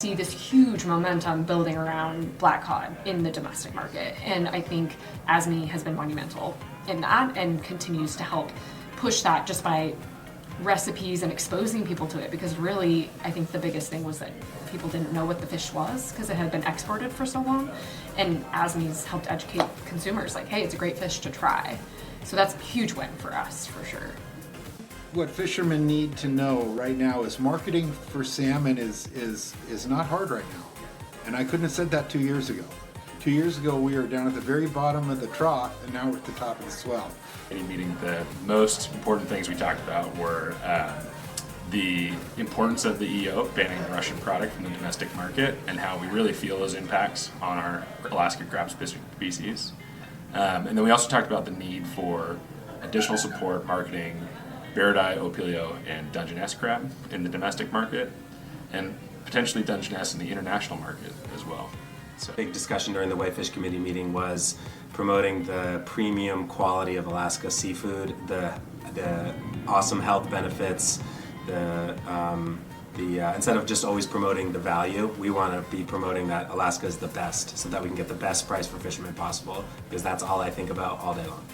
see this huge momentum building around black cod in the domestic market, and I think ASMI has been monumental in that and continues to help push that just by recipes and exposing people to it, because really I think the biggest thing was that people didn't know what the fish was because it had been exported for so long, and ASMI's helped educate consumers like, hey, it's a great fish to try. So that's a huge win for us for sure. What fishermen need to know right now is marketing for salmon is not hard right now. And I couldn't have said that 2 years ago. 2 years ago we were down at the very bottom of the trough, and now we're at the top of the swell. Any meeting, the most important things we talked about were the importance of the EO banning Russian product from the domestic market and how we really feel those impacts on our Alaska crab species. And then we also talked about the need for additional support marketing Viridae, Opilio, and Dungeness crab in the domestic market, and potentially Dungeness in the international market as well. So, big discussion during the Whitefish Committee meeting was promoting the premium quality of Alaska seafood, the awesome health benefits, instead of just always promoting the value, we want to be promoting that Alaska is the best, so that we can get the best price for fishermen possible, because that's all I think about all day long.